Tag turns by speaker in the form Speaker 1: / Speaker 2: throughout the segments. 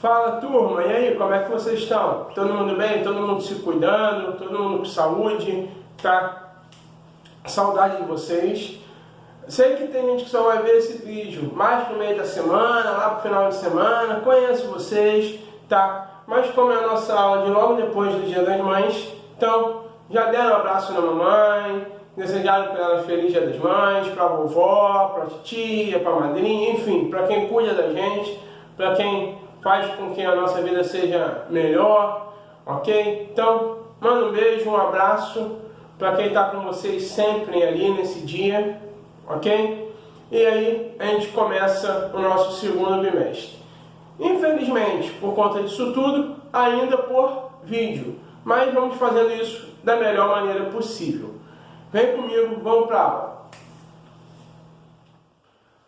Speaker 1: Fala turma, e aí, como é que vocês estão? Todo mundo bem? Todo mundo se cuidando? Todo mundo com saúde? Tá? Saudade de vocês. Sei que tem gente que só vai ver esse vídeo mais pro meio da semana, lá pro final de semana. Conheço vocês, tá? Mas como é a nossa aula de logo depois do Dia das Mães, então já deram um abraço na mamãe, desejaram para ela feliz Dia das Mães, pra vovó, pra titia, pra madrinha, enfim, pra quem cuida da gente, pra quem faz com que a nossa vida seja melhor, ok? Então, manda um beijo, um abraço para quem está com vocês sempre ali nesse dia, ok? E aí a gente começa o nosso segundo bimestre. Infelizmente, por conta disso tudo, ainda por vídeo, mas vamos fazendo isso da melhor maneira possível. Vem comigo, vamos para a aula.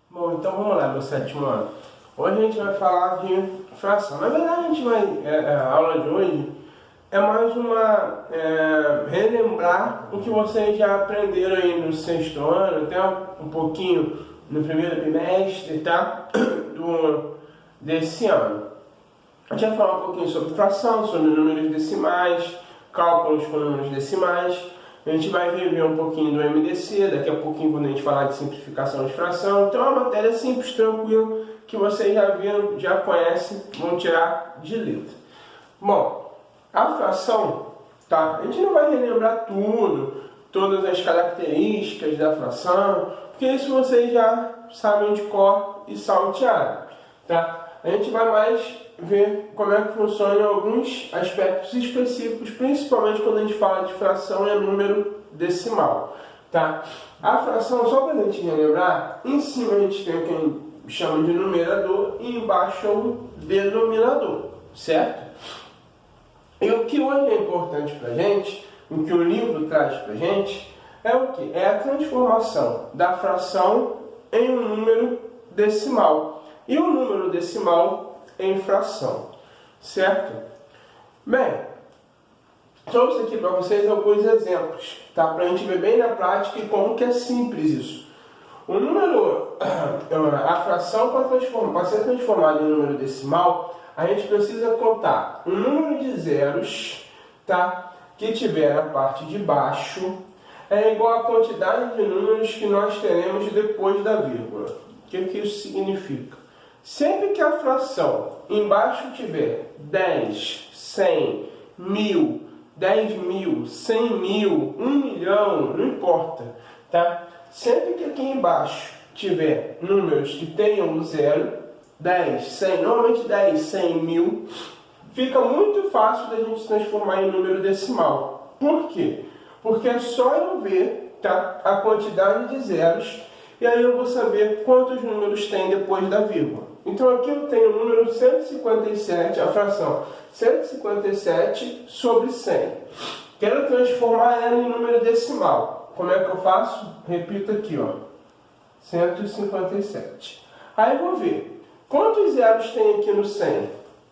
Speaker 1: Bom, então vamos lá, meu sétimo ano. Hoje a gente vai falar de fração. Na verdade, a aula de hoje é mais uma relembrar o que vocês já aprenderam aí no sexto ano, até um pouquinho no primeiro bimestre, tá? Desse ano. A gente vai falar um pouquinho sobre fração, sobre números decimais, cálculos com números decimais. A gente vai rever um pouquinho do MDC, daqui a pouquinho quando a gente falar de simplificação de fração. Então é uma matéria simples, tranquila, que vocês já viram, já conhecem, vão tirar de letra. Bom, a fração, tá? A gente não vai relembrar tudo, todas as características da fração, porque isso vocês já sabem de cor e salteado, tá? A gente vai mais ver como é que funciona alguns aspectos específicos, principalmente quando a gente fala de fração e número decimal, tá? A fração, só para a gente relembrar, em cima a gente tem o que a gente chama de numerador e embaixo é o denominador, certo? E o que hoje é importante para a gente, o que o livro traz para a gente, é o que? É a transformação da fração em um número decimal. E o número decimal em fração, certo? Bem, trouxe aqui para vocês alguns exemplos, tá? Para a gente ver bem na prática e como que é simples isso. O número, a fração para ser transformada em número decimal, a gente precisa contar um número de zeros, tá? Que tiver na parte de baixo é igual à quantidade de números que nós teremos depois da vírgula. O que isso significa? Sempre que a fração embaixo tiver 10, 100, 1000, 10.000, 100.000, 1 milhão, não importa, tá? Sempre que aqui embaixo tiver números que tenham o zero, 10, 100, normalmente 10, 100, 1000, fica muito fácil da gente transformar em número decimal. Por quê? Porque é só eu ver, tá, a quantidade de zeros e aí eu vou saber quantos números tem depois da vírgula. Então aqui eu tenho o número 157, a fração 157 sobre 100. Quero transformar ela em número decimal. Como é que eu faço? Repito aqui, ó, 157. Aí eu vou ver, quantos zeros tem aqui no 100?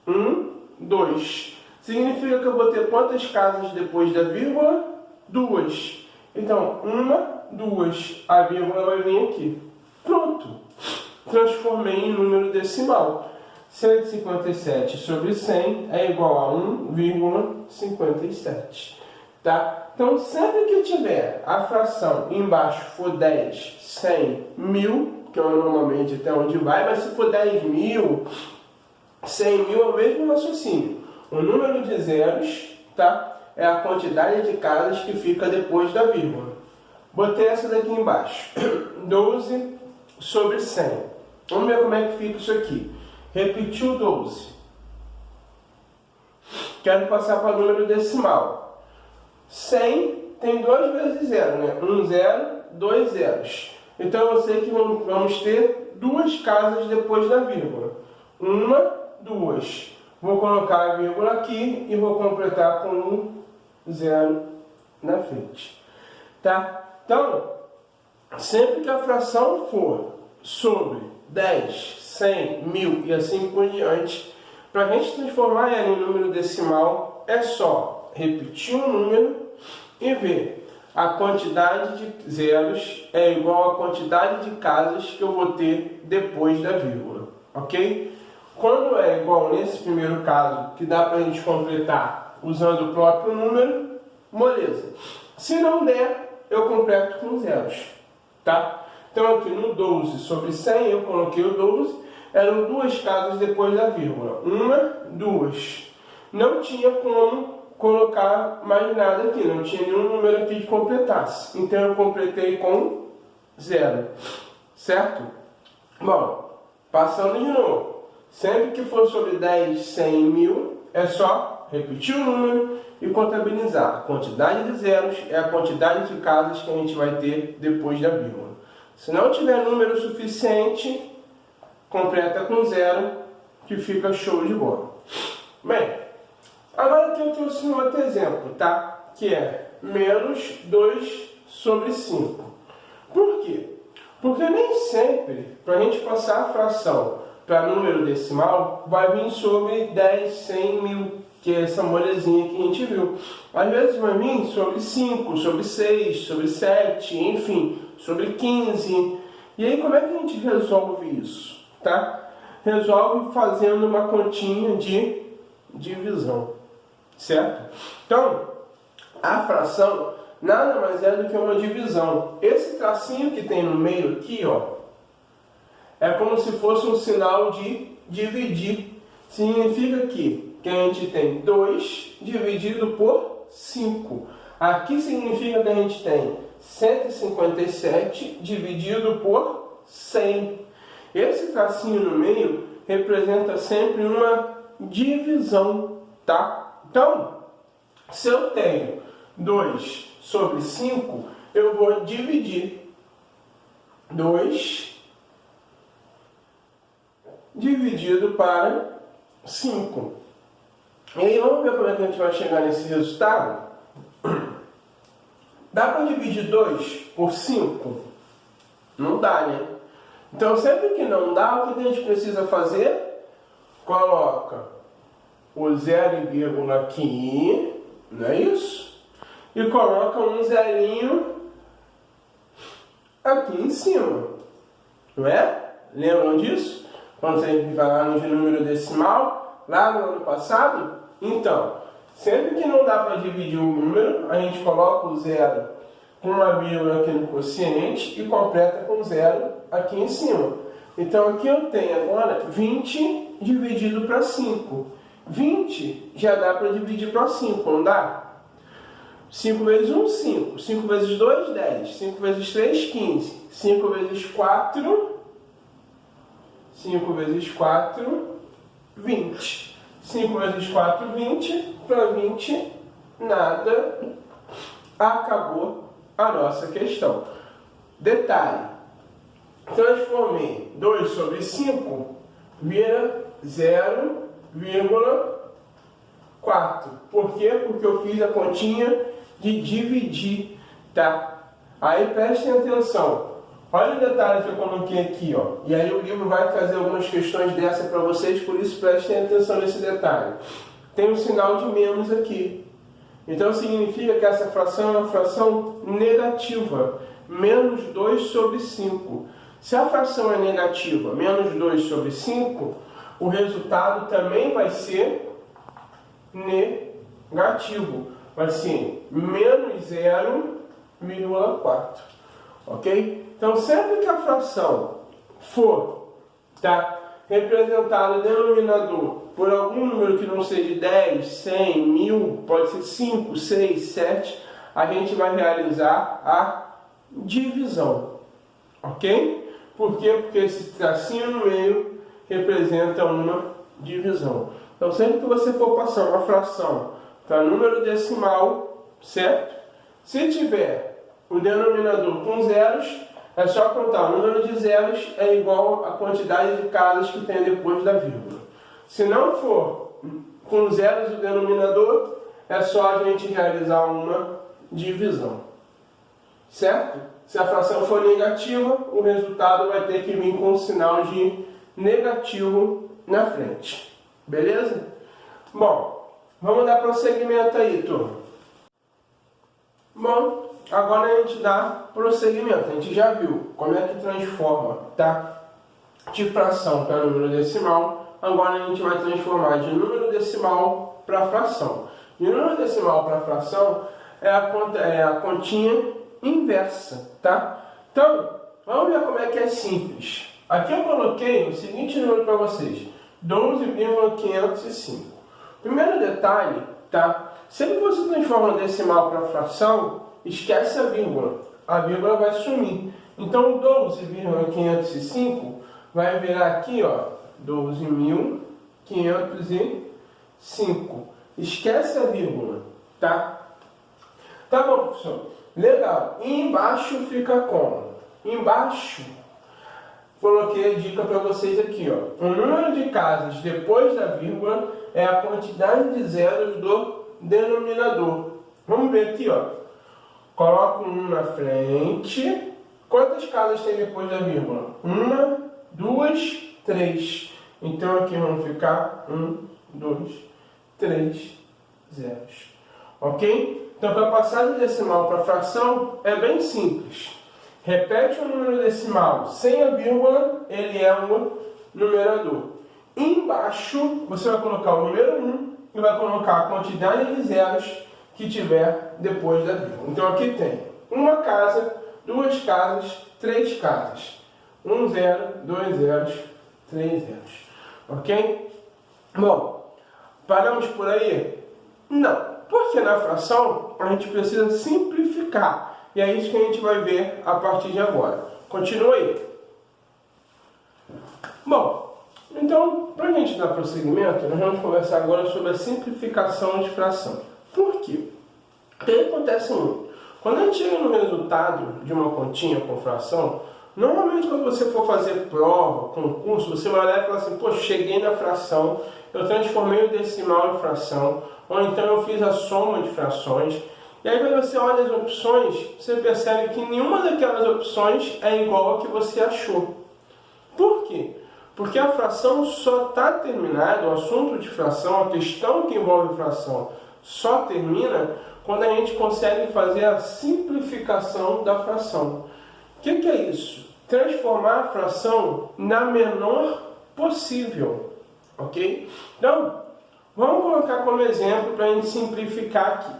Speaker 1: 1, 2. Significa que eu vou ter quantas casas depois da vírgula? 2. Então, 1, 2. A vírgula vai vir aqui. Pronto. Transformei em número decimal. 157 sobre 100 é igual a 1,57. Tá? Então, sempre que tiver a fração embaixo for 10, 100, 1000, que é normalmente até onde vai, mas se for 10.000, 100.000 é o mesmo raciocínio. O número de zeros, tá? É a quantidade de casas que fica depois da vírgula. Botei essa daqui embaixo. 12 sobre 100. Vamos ver como é que fica isso aqui. Repetiu 12. Quero passar para o número decimal. 100 tem 2 vezes 0, né? 1 zero, 2 zeros. Então eu sei que vamos ter 2 casas depois da vírgula. 1, 2. Vou colocar a vírgula aqui e vou completar com 1 zero na frente. Tá? Então, sempre que a fração for sobre 10, 100, 1000 e assim por diante, para a gente transformar ela em número decimal, é só repetir um número e ver a quantidade de zeros é igual à quantidade de casas que eu vou ter depois da vírgula, ok? Quando é igual nesse primeiro caso, que dá para a gente completar usando o próprio número, moleza. Se não der, eu completo com zeros, tá? Então aqui no 12 sobre 100 eu coloquei o 12, eram duas casas depois da vírgula. Uma, duas. Não tinha como colocar mais nada aqui, não tinha nenhum número aqui que completasse. Então eu completei com zero, certo? Bom, passando de novo. Sempre que for sobre 10, 100, 1000, é só repetir o número e contabilizar. A quantidade de zeros é a quantidade de casas que a gente vai ter depois da vírgula. Se não tiver número suficiente, completa com zero, que fica show de bola. Bem, agora aqui eu trouxe um outro exemplo, tá? Que é menos 2 sobre 5. Por quê? Porque nem sempre, para a gente passar a fração para número decimal, vai vir sobre 10, 100, 1000, que é essa molezinha que a gente viu. Às vezes vai vir sobre 5, sobre 6, sobre 7, enfim, sobre 15. E aí como é que a gente resolve isso? Tá? Resolve fazendo uma continha de divisão, certo? Então, a fração nada mais é do que uma divisão. Esse tracinho que tem no meio aqui, ó, é como se fosse um sinal de dividir. Significa que a gente tem 2 dividido por 5. Aqui significa que a gente tem 157 dividido por 100. Esse tracinho no meio representa sempre uma divisão, tá? Então, se eu tenho 2 sobre 5, eu vou dividir 2 dividido para 5. E aí vamos ver como é que a gente vai chegar nesse resultado? Dá para dividir 2 por 5? Não dá, né? Então sempre que não dá, o que a gente precisa fazer? Coloca o 0 e vírgula aqui, não é isso? E coloca um zerinho aqui em cima, não é? Lembram disso? Quando a gente vai lá no número decimal, lá no ano passado? Então, sempre que não dá para dividir um número, a gente coloca o zero com uma vírgula aqui no quociente e completa com zero aqui em cima. Então aqui eu tenho agora 20 dividido para 5. 20 já dá para dividir para 5, não dá? 5 vezes 1, 5. 5 vezes 2, 10. 5 vezes 3, 15. 5 vezes 4... 5 vezes 4, 20. 5 vezes 4, 20. Para 20, nada. Acabou a nossa questão. Detalhe. Transformei 2 sobre 5, vira 0,4. Por quê? Porque eu fiz a continha de dividir, tá? Aí prestem atenção. Olha o detalhe que eu coloquei aqui, ó. E aí o livro vai trazer algumas questões dessa para vocês, por isso prestem atenção nesse detalhe. Tem um sinal de menos aqui. Então significa que essa fração é uma fração negativa. Menos 2 sobre 5. Se a fração é negativa, menos 2 sobre 5, o resultado também vai ser negativo. Vai ser menos 0,4. Ok? Então, sempre que a fração for representada no denominador por algum número que não seja 10, 100, 1000, pode ser 5, 6, 7, a gente vai realizar a divisão. Ok? Por quê? Porque esse tracinho no meio representa uma divisão. Então, sempre que você for passar uma fração para número decimal, certo? Se tiver o denominador com zeros, é só contar. O número de zeros é igual à quantidade de casas que tem depois da vírgula. Se não for com zeros o denominador, é só a gente realizar uma divisão. Certo? Se a fração for negativa, o resultado vai ter que vir com um sinal de negativo na frente. Beleza? Bom, vamos dar prosseguimento aí, turma. Bom, agora a gente dá prosseguimento. A gente já viu como é que transforma, tá? De fração para número decimal agora a gente vai transformar de número decimal para fração. De número decimal para fração é a continha inversa, tá? Então, vamos ver como é que é simples. Aqui eu coloquei o seguinte número para vocês, 12,505. Primeiro detalhe, tá? Sempre que você transforma um decimal para fração, esquece a vírgula vai sumir. Então 12,505 vai virar aqui, ó, 12.505. Esquece a vírgula, tá? Tá bom, professor. Legal. E embaixo fica como? Embaixo, coloquei a dica para vocês aqui, ó. O número de casas depois da vírgula é a quantidade de zeros do denominador. Vamos ver aqui, ó. Coloco 1 na frente. Quantas casas tem depois da vírgula? 1, 2, 3. Então aqui vão ficar 1, 2, 3 zeros. Ok? Então para passar de decimal para fração é bem simples. Repete o número decimal sem a vírgula, ele é um numerador. Embaixo você vai colocar o número 1 e vai colocar a quantidade de zeros que tiver depois da vírgula. Então aqui tem uma casa, duas casas, três casas. 1 zero, 2 zeros, 3 zeros. Ok? Bom, paramos por aí? Não, porque na fração a gente precisa simplificar. E é isso que a gente vai ver a partir de agora. Continua aí. Bom, então, para a gente dar prosseguimento, nós vamos conversar agora sobre a simplificação de fração. Por quê? O que acontece muito? Quando a gente chega no resultado de uma continha com fração, normalmente quando você for fazer prova, concurso, você vai olhar e falar assim, pô, cheguei na fração, eu transformei o decimal em fração, ou então eu fiz a soma de frações. E aí quando você olha as opções, você percebe que nenhuma daquelas opções é igual a que você achou. Por quê? Porque a fração só está terminada, o assunto de fração, a questão que envolve fração, só termina quando a gente consegue fazer a simplificação da fração. O que é isso? Transformar a fração na menor possível. Ok? Então, vamos colocar como exemplo para a gente simplificar aqui.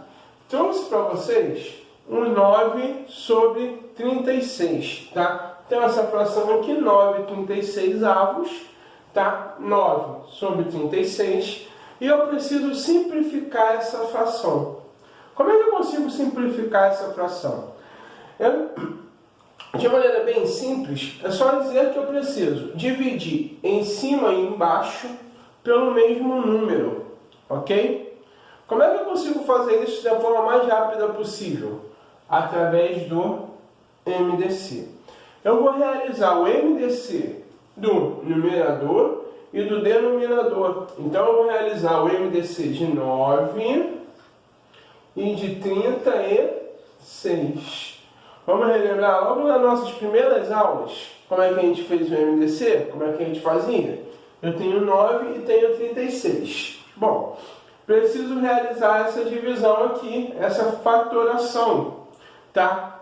Speaker 1: Trouxe para vocês um 9 sobre 36, tá? Então essa fração aqui, 9/36avos, tá? 9 sobre 36. E eu preciso simplificar essa fração. Como é que eu consigo simplificar essa fração? De maneira bem simples, é só dizer que eu preciso dividir em cima e embaixo pelo mesmo número, ok? Como é que eu consigo fazer isso da forma mais rápida possível? Através do MDC. Eu vou realizar o MDC do numerador e do denominador. Então eu vou realizar o MDC de 9 e de 36. Vamos relembrar logo nas nossas primeiras aulas como é que a gente fez o MDC? Como é que a gente fazia? Eu tenho 9 e tenho 36. Bom, preciso realizar essa divisão aqui, essa fatoração, tá?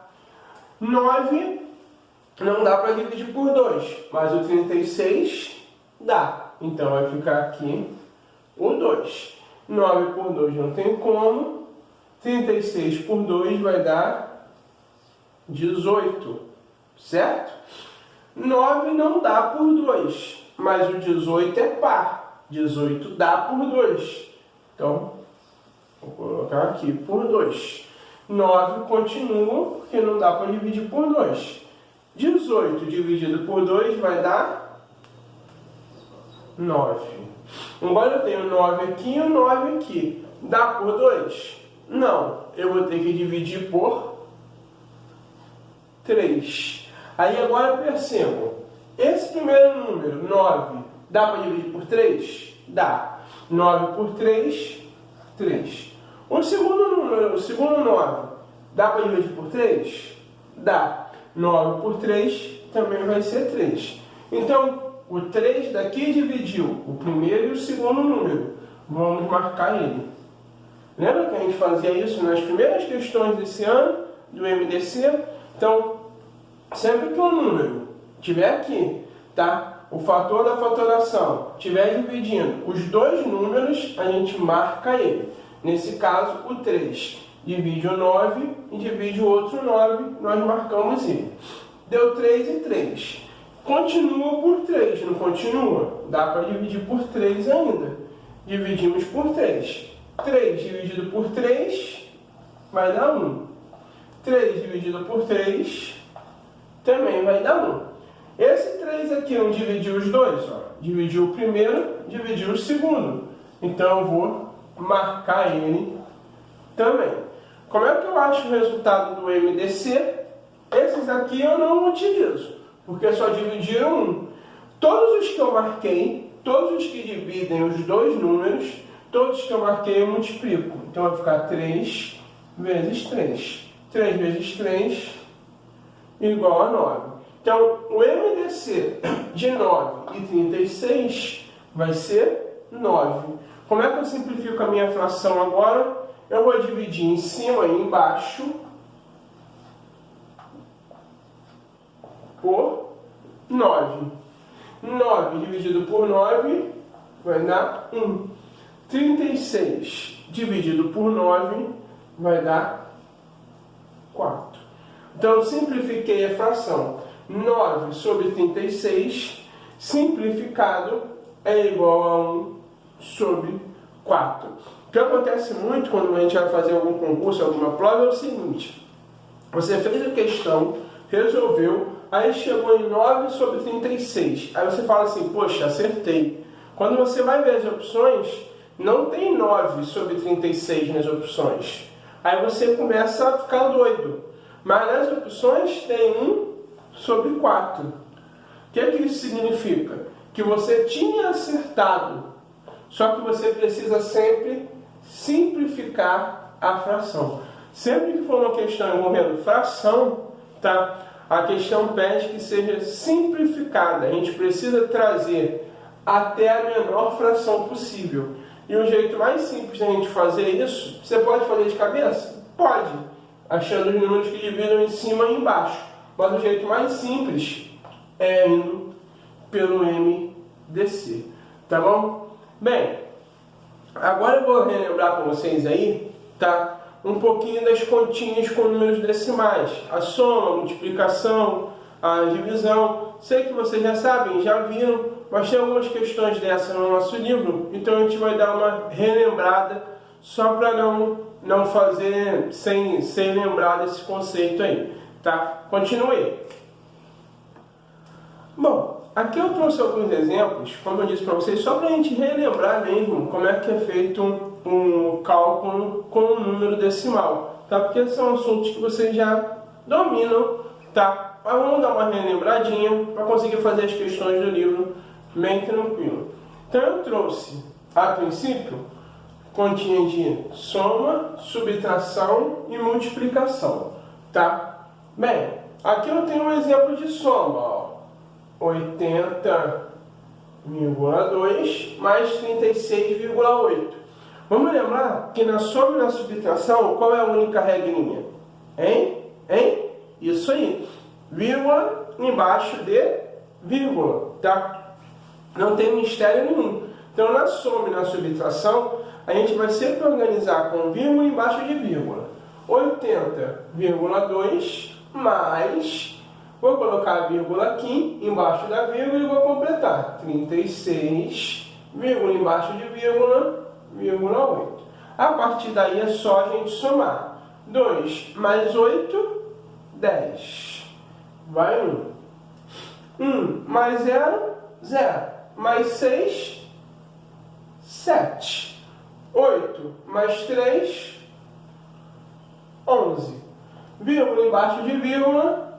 Speaker 1: 9 não dá para dividir por 2, mas o 36 dá. Então vai ficar aqui o 2. 9 por 2 não tem como. 36 por 2 vai dar 18, certo? 9 não dá por 2, mas o 18 é par. 18 dá por 2. Então, vou colocar aqui por 2. 9 continua, porque não dá para dividir por 2. 18 dividido por 2 vai dar 9. Agora eu tenho 9 aqui e o 9 aqui. Dá por 2? Não. Eu vou ter que dividir por 3. Aí agora percebo. Esse primeiro número, 9, dá para dividir por 3? Dá. 9 por 3, 3. O segundo número, o segundo 9, dá para dividir por 3? Dá. 9 por 3 também vai ser 3. Então, o 3 daqui dividiu o primeiro e o segundo número. Vamos marcar ele. Lembra que a gente fazia isso nas primeiras questões desse ano, do MDC? Então, sempre que um número estiver aqui, tá? o fator da fatoração estiver dividindo os dois números, a gente marca ele. Nesse caso, o 3 divide o 9 e divide o outro 9, nós marcamos ele. Deu 3 e 3. Continua por 3, não continua? Dá para dividir por 3 ainda. Dividimos por 3. 3 dividido por 3 vai dar 1. 3 dividido por 3 também vai dar 1. Esse 3 aqui não dividiu os dois, ó. Dividiu o primeiro, dividiu o segundo. Então eu vou marcar ele também. Como é que eu acho o resultado do MDC? Esses aqui eu não utilizo, porque só dividiram 1. Todos os que eu marquei, todos os que dividem os dois números, todos que eu marquei eu multiplico. Então vai ficar 3 vezes 3. 3 vezes 3 igual a 9. Então, o MDC de 9 e 36 vai ser 9. Como é que eu simplifico a minha fração agora? Eu vou dividir em cima e embaixo por 9. 9 dividido por 9 vai dar 1. 36 dividido por 9 vai dar 4. Então, eu simplifiquei a fração. 9 sobre 36 simplificado é igual a 1 sobre 4. O que acontece muito quando a gente vai fazer algum concurso, alguma prova, é o seguinte: você fez a questão, resolveu, aí chegou em 9 sobre 36. Aí você fala assim, poxa, acertei. Quando você vai ver as opções, não tem 9 sobre 36 nas opções. Aí você começa a ficar doido. Mas nas opções tem 1 sobre 4. O que é que isso significa? Que você tinha acertado, só que você precisa sempre simplificar a fração. Sempre que for uma questão envolvendo fração, tá? A questão pede que seja simplificada. A gente precisa trazer até a menor fração possível. E o jeito mais simples da gente fazer isso, você pode fazer de cabeça? Pode, achando os números que dividam em cima e embaixo. Mas o jeito mais simples é indo pelo MDC. Tá bom? Bem, agora eu vou relembrar com vocês aí, tá? Um pouquinho das continhas com números decimais. A soma, a multiplicação, a divisão. Sei que vocês já sabem, já viram, mas tem algumas questões dessas no nosso livro, então a gente vai dar uma relembrada só para não fazer sem lembrar desse conceito aí, tá? Continue. Bom, aqui eu trouxe alguns exemplos, como eu disse para vocês, só para a gente relembrar mesmo como é que é feito um cálculo com um número decimal, tá? Porque são assuntos que vocês já dominam, tá? Mas vamos dar uma relembradinha para conseguir fazer as questões do livro bem tranquilo. Então eu trouxe, a princípio, continha de soma, subtração e multiplicação, tá? Bem, aqui eu tenho um exemplo de soma, ó. 80,2 mais 36,8. Vamos lembrar que na soma e na subtração, qual é a única regrinha? Hein? Isso aí. Vírgula embaixo de vírgula, tá? Não tem mistério nenhum. Então, na soma e na subtração, a gente vai sempre organizar com vírgula embaixo de vírgula. 80,2 mais... Vou colocar a vírgula aqui, embaixo da vírgula, e vou completar. 36, vírgula embaixo de vírgula, vírgula 8. A partir daí é só a gente somar. 2 mais 8, 10. Vai 1. 1 mais 0, 0. Mais 6, 7. 8 mais 3, 11. Vírgula embaixo de vírgula,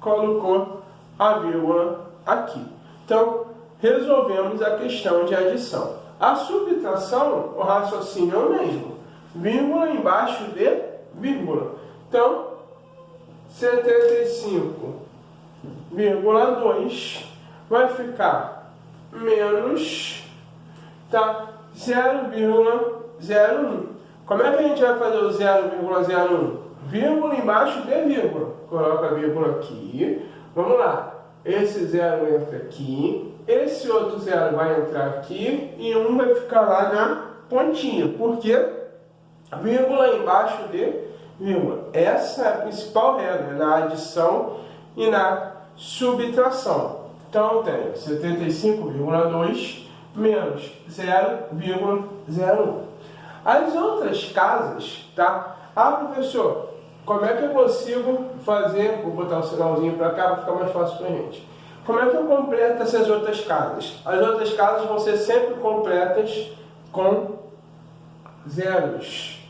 Speaker 1: colocou a vírgula aqui. Então, resolvemos a questão de adição. A subtração, o raciocínio é o mesmo. Vírgula embaixo de vírgula. Então, 75,2 vai ficar menos, tá? 0,01. Como é que a gente vai fazer o 0,01? Vírgula embaixo de vírgula. Coloca a vírgula aqui. Vamos lá. esse 0 entra aqui, esse outro 0 vai entrar aqui e 1 vai ficar lá na pontinha. Por quê? Vírgula embaixo de vírgula. Essa é a principal regra na adição e na subtração. Então eu tenho 75,2 menos 0,01. As outras casas, tá? Ah, professor, como é que eu consigo fazer? Vou botar o sinalzinho para cá para ficar mais fácil para a gente. Como é que eu completo essas outras casas? As outras casas vão ser sempre completas com zeros,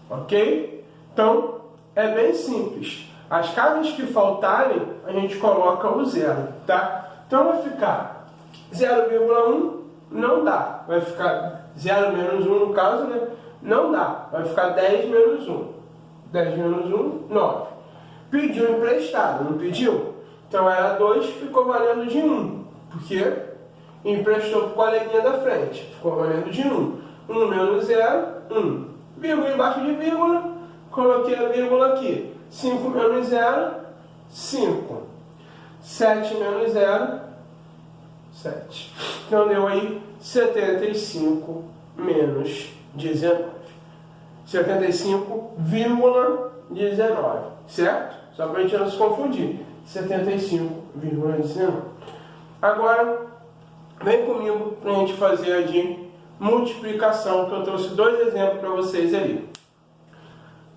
Speaker 1: ok? Então, é bem simples. As casas que faltarem, a gente coloca o zero, tá? Então, vai ficar 0,1, não dá. Vai ficar 0 menos 1 no caso, né? Não dá. Vai ficar 10 menos 1. 10 menos 1, 9. Pediu emprestado, não pediu? Então era 2, ficou valendo de 1. Porque emprestou para o coleguinha da frente. Ficou valendo de 1. 1 menos 0, 1. Vírgula embaixo de vírgula. Coloquei a vírgula aqui. 5 menos 0, 5. 7 menos 0, 7. Então deu aí 75 menos 19. 75,19. Certo? Só para a gente não se confundir. 75,19. Agora, vem comigo para a gente fazer a de multiplicação, que eu trouxe 2 exemplos para vocês ali.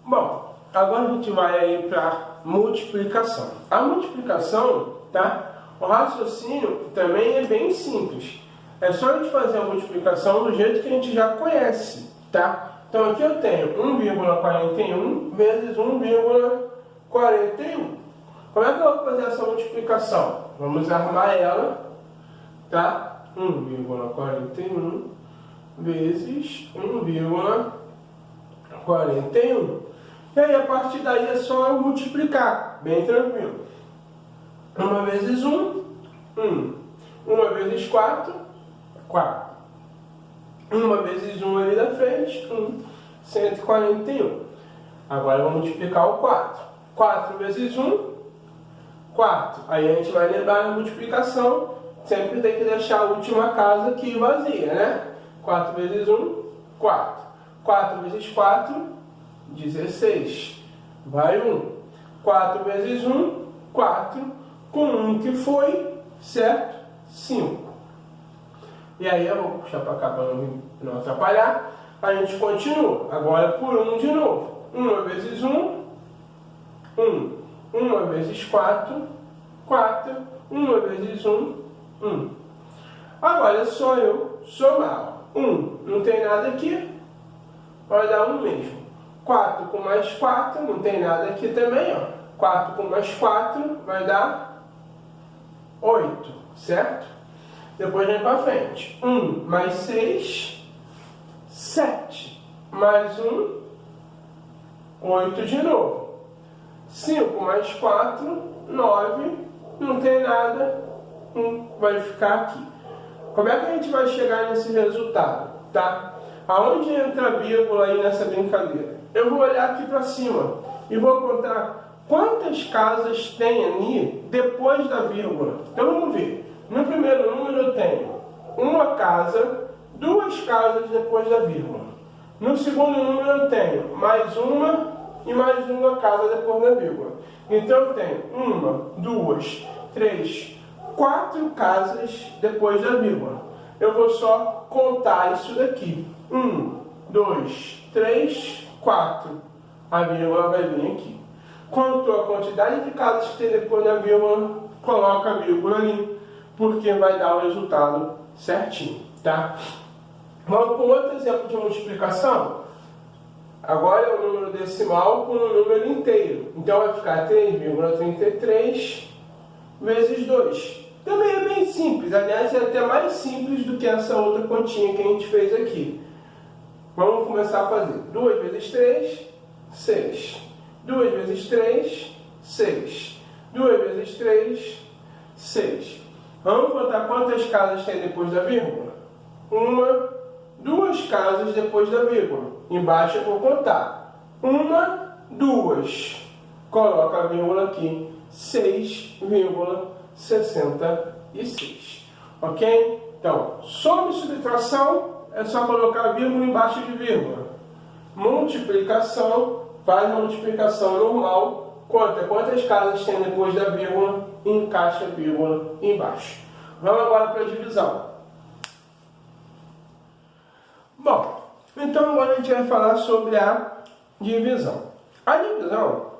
Speaker 1: Bom, agora a gente vai aí para multiplicação. A multiplicação, tá? O raciocínio também é bem simples. É só a gente fazer a multiplicação do jeito que a gente já conhece, tá? Então aqui eu tenho 1,41 vezes 1,41. Como é que eu vou fazer essa multiplicação? Vamos armar ela, tá? 1,41 vezes 1,41. E aí a partir daí é só multiplicar, bem tranquilo. 1 vezes 1, 1. 1 vezes 4, 4. 1 vezes 1 ali da frente, 141. Agora eu vou multiplicar o 4. 4 vezes 1, 4. Aí a gente vai lembrar na multiplicação, sempre tem que deixar a última casa aqui vazia, né? 4 vezes 1, 4. 4 vezes 4, 16. Vai 1. 4 vezes 1, 4. Com 1 que foi, certo? 5. E aí eu vou puxar para cá para não atrapalhar. A gente continua. Agora por 1 de novo. 1 vezes 1, 1. 1 vezes 4, 4. 1 vezes 1, 1. Agora é só eu somar. 1, não tem nada aqui, vai dar 1 mesmo. 4 com mais 4, não tem nada aqui também, ó. 4 com mais 4 vai dar 8, certo? Depois vem para frente. 1 mais 6, 7. Mais 1, 8 de novo. 5 mais 4, 9. Não tem nada, 1 vai ficar aqui. Como é que a gente vai chegar nesse resultado? Tá? Aonde entra a vírgula aí nessa brincadeira? Eu vou olhar aqui para cima e vou contar quantas casas tem ali depois da vírgula. Então vamos ver. No primeiro número eu tenho uma casa, 2 casas depois da vírgula. No segundo número eu tenho mais uma e mais uma casa depois da vírgula. Então eu tenho 1, 2, 3, 4 casas depois da vírgula. Eu vou só contar isso daqui. 1, 2, 3, 4. A vírgula vai vir aqui. Contou a quantidade de casas que tem depois da vírgula, coloca a vírgula ali, porque vai dar o resultado certinho, tá? Vamos para um outro exemplo de multiplicação. Agora é um número decimal com um número inteiro. Então vai ficar 3,33 vezes 2. Também é bem simples, aliás é até mais simples do que essa outra continha que a gente fez aqui. Vamos começar a fazer. 2 vezes 3, 6. 2 vezes 3, 6. 2 vezes 3, 6. Vamos contar quantas casas tem depois da vírgula? 1, 2 casas depois da vírgula. Embaixo eu vou contar. 1, 2. Coloca a vírgula aqui. 6,6. 66. Ok? Então, soma e subtração é só colocar vírgula embaixo de vírgula. Multiplicação, faz multiplicação normal, conta quantas casas tem depois da vírgula e encaixa a vírgula embaixo. Vamos agora para a divisão. Bom, então agora a gente vai falar sobre a divisão. A divisão,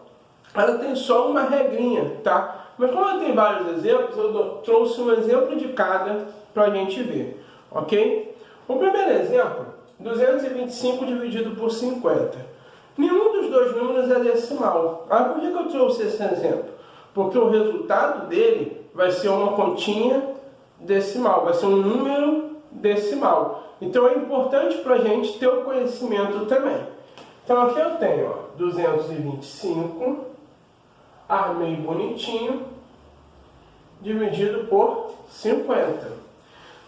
Speaker 1: ela tem só uma regrinha, tá? Mas como ela tem vários exemplos, eu trouxe um exemplo de cada para a gente ver, ok? O primeiro exemplo, 225 dividido por 50. Nenhum dos dois números é decimal. Ah, por que eu trouxe esse exemplo? Porque o resultado dele vai ser uma continha decimal, vai ser um número decimal. Então é importante para a gente ter o conhecimento também. Então aqui eu tenho 225, armei bonitinho, dividido por 50.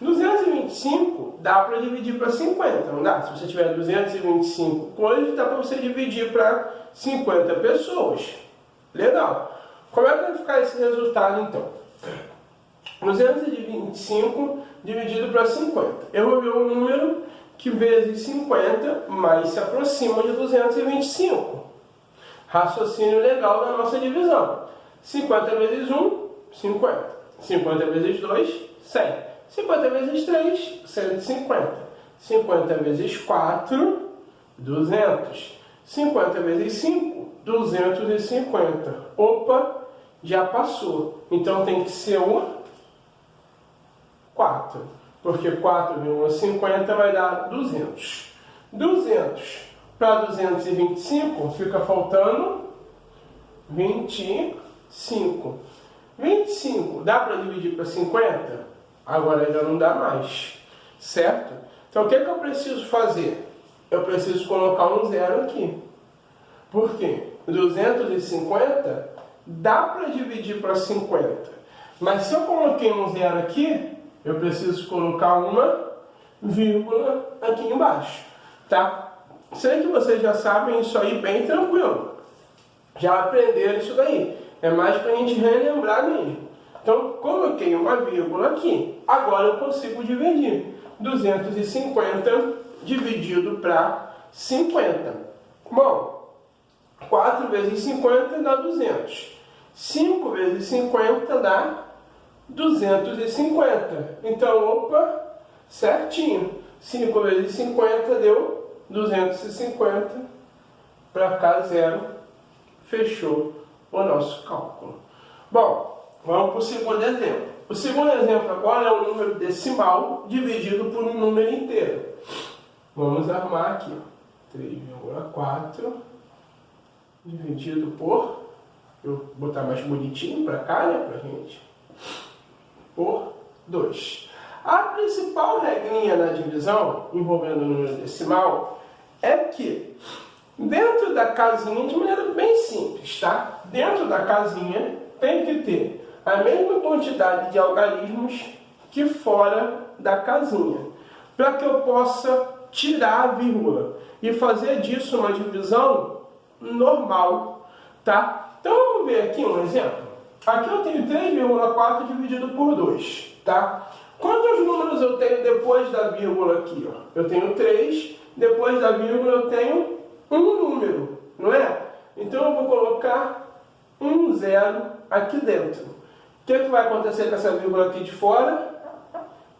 Speaker 1: 225 dá para dividir para 50, não dá? Se você tiver 225 coisas, dá para você dividir para 50 pessoas. Legal. Como é que vai ficar esse resultado então? 225 dividido para 50. Eu vou ver um número que vezes 50 mais se aproxima de 225. Raciocínio legal da nossa divisão. 50 vezes 1, 50. 50 vezes 2, 100. 50 vezes 3, 150. 50 vezes 4, 200. 50 vezes 5, 250. Opa, já passou. Então tem que ser o 4. Porque 4 vezes 50 vai dar 200. 200 para 225 fica faltando 25. 25 dá para dividir para 50? Agora já não dá mais, certo? Então o que eu preciso fazer? Eu preciso colocar um zero aqui. Por quê? 250 dá para dividir para 50. Mas se eu coloquei um zero aqui, eu preciso colocar uma vírgula aqui embaixo, tá? Sei que vocês já sabem isso aí bem tranquilo. Já aprenderam isso daí. É mais para a gente relembrar mesmo. Então, coloquei uma vírgula aqui. Agora eu consigo dividir. 250 dividido para 50. Bom, 4 vezes 50 dá 200. 5 vezes 50 dá 250. Então, opa, certinho. 5 vezes 50 deu 250. Para cá, zero. Fechou o nosso cálculo. Bom, vamos para o segundo exemplo. O segundo exemplo agora é um número decimal dividido por um número inteiro. Vamos arrumar aqui. 3,4 dividido por... Eu vou botar mais bonitinho para cá, né, pra gente. Por 2. A principal regrinha na divisão, envolvendo o número decimal, é que dentro da casinha, de maneira bem simples, tá? Dentro da casinha tem que ter a mesma quantidade de algarismos que fora da casinha, para que eu possa tirar a vírgula e fazer disso uma divisão normal, tá? Então vamos ver aqui um exemplo. Aqui eu tenho 3,4 dividido por 2, tá? Quantos números eu tenho depois da vírgula aqui, ó? Eu tenho 3, depois da vírgula eu tenho um número, não é? Então eu vou colocar um zero aqui dentro. O que vai acontecer com essa vírgula aqui de fora?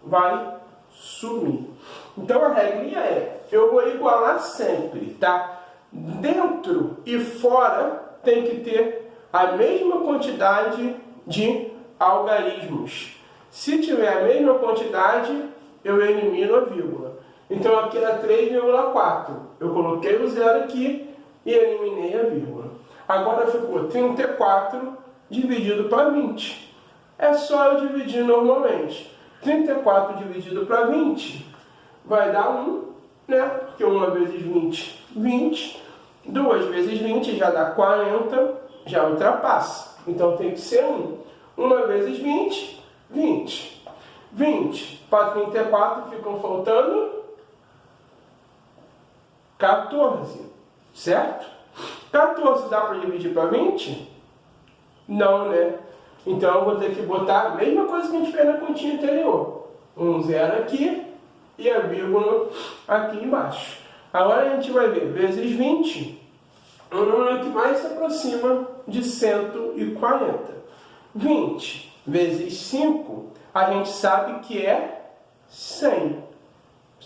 Speaker 1: Vai sumir. Então a regrinha é, eu vou igualar sempre, tá? Dentro e fora tem que ter a mesma quantidade de algarismos. Se tiver a mesma quantidade, eu elimino a vírgula. Então aqui era 3,4. Eu coloquei o zero aqui e eliminei a vírgula. Agora ficou 34 dividido para 20. É só eu dividir normalmente. 34 dividido para 20 vai dar 1, né? Porque 1 vezes 20, 20. 2 vezes 20 já dá 40, já ultrapassa. Então tem que ser 1. 1 vezes 20, 20. 20 para 34 ficam faltando 14, certo? 14 dá para dividir para 20? Não, né? Então eu vou ter que botar a mesma coisa que a gente fez na continha anterior. Um zero aqui e a vírgula aqui embaixo. Agora a gente vai ver vezes 20, um número que mais se aproxima de 140. 20 vezes 5, a gente sabe que é 100,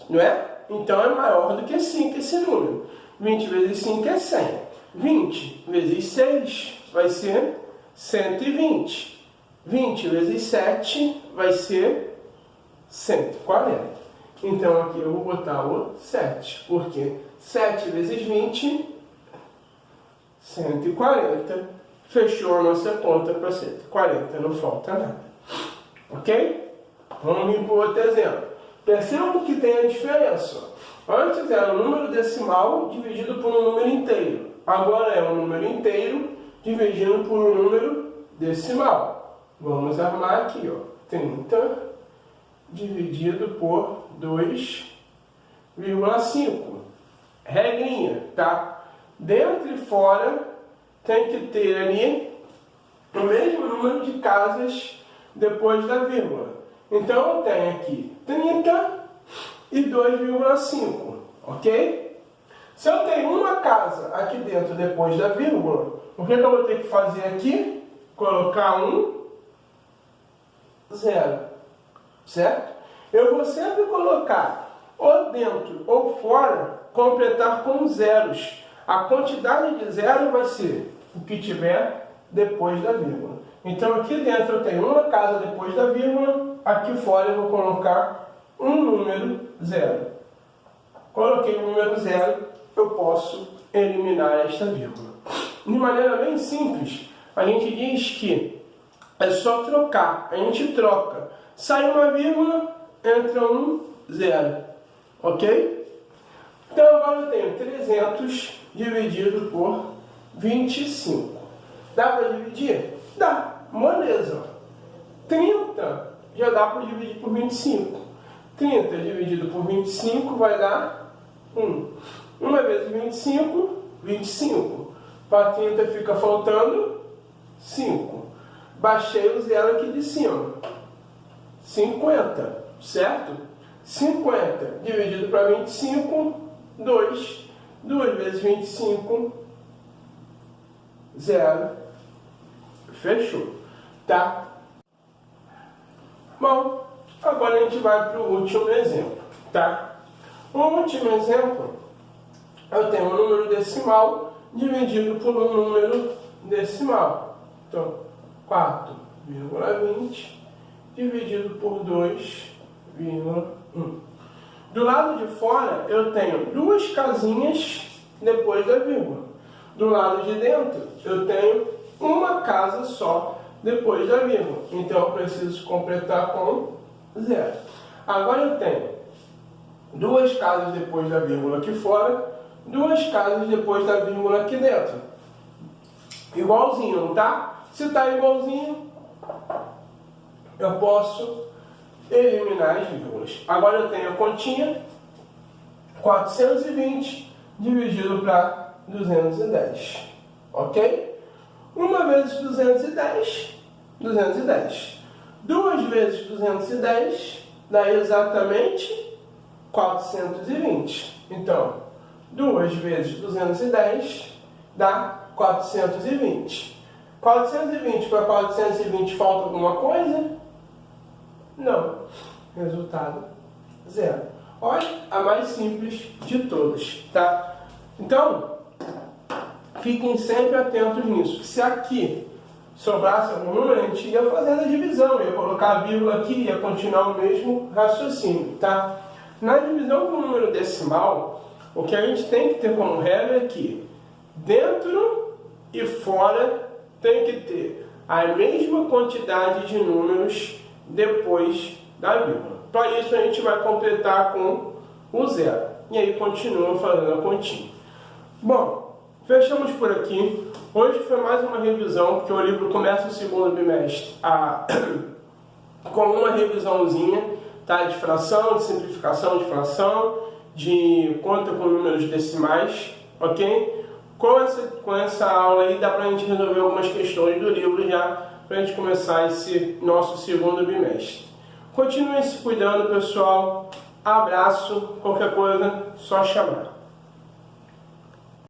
Speaker 1: não é? Então é maior do que 5 esse número. 20 vezes 5 é 100. 20 vezes 6 vai ser 120. 20 vezes 7 vai ser 140. Então aqui eu vou botar o 7, porque 7 vezes 20, 140. Fechou a nossa conta para 140, não falta nada. Ok? Vamos vir para o outro exemplo. Percebam que tem a diferença. Antes era um número decimal dividido por um número inteiro. Agora é um número inteiro dividido por um número decimal. Vamos armar aqui, ó. 30 dividido por 2,5. Regrinha, tá? Dentro e fora tem que ter ali o mesmo número de casas depois da vírgula. Então eu tenho aqui 30 e 2,5, ok? Se eu tenho uma casa aqui dentro depois da vírgula, o que eu vou ter que fazer aqui? Colocar um zero, certo? Eu vou sempre colocar ou dentro ou fora, completar com zeros. A quantidade de zero vai ser o que tiver depois da vírgula. Então aqui dentro eu tenho uma casa depois da vírgula, aqui fora eu vou colocar um número zero. Coloquei um número zero, eu posso eliminar esta vírgula. De maneira bem simples, a gente diz que é só trocar. A gente troca. Sai uma vírgula, entra um zero. Ok? Então agora eu tenho 300 dividido por 25. Dá para dividir? Dá. Moleza. 30 já dá para dividir por 25. 30 dividido por 25 vai dar 1. 1 vezes 25, 25. Para 30 fica faltando 5. Baixei o zero aqui de cima. 50, certo? 50 dividido para 25, 2. 2 vezes 25, 0. Fechou, tá? Bom, agora a gente vai para o último exemplo, tá? O último exemplo, eu tenho um número decimal dividido por um número decimal. Então, 4,20 dividido por 2,1. Do lado de fora, eu tenho duas casinhas depois da vírgula. Do lado de dentro, eu tenho uma casa só depois da vírgula. Então, eu preciso completar com 0. Agora eu tenho duas casas depois da vírgula aqui fora, duas casas depois da vírgula aqui dentro. Igualzinho, não tá? Se está igualzinho, eu posso eliminar as vírgulas. Agora eu tenho a continha 420 dividido para 210. Ok? 1 vezes 210, 210. 2 vezes 210 dá exatamente 420. Então, 2 vezes 210 dá 420. 420 para 420 falta alguma coisa? Não. Resultado, 0. Olha, a mais simples de todas, tá? Então, fiquem sempre atentos nisso. Se aqui sobrasse algum número, a gente ia fazendo a divisão, ia colocar a vírgula aqui, ia continuar o mesmo raciocínio, tá? Na divisão com número decimal, o que a gente tem que ter como regra é que dentro e fora tem que ter a mesma quantidade de números depois da vírgula. Para isso a gente vai completar com o 0. E aí continua fazendo a continha. Bom, fechamos por aqui. Hoje foi mais uma revisão, porque o livro começa o segundo bimestre com uma revisãozinha, tá? De fração, de simplificação de fração, de conta com números decimais, ok? Com essa aula aí dá pra gente resolver algumas questões do livro já para a gente começar esse nosso segundo bimestre. Continuem se cuidando, pessoal. Abraço, qualquer coisa, só chamar.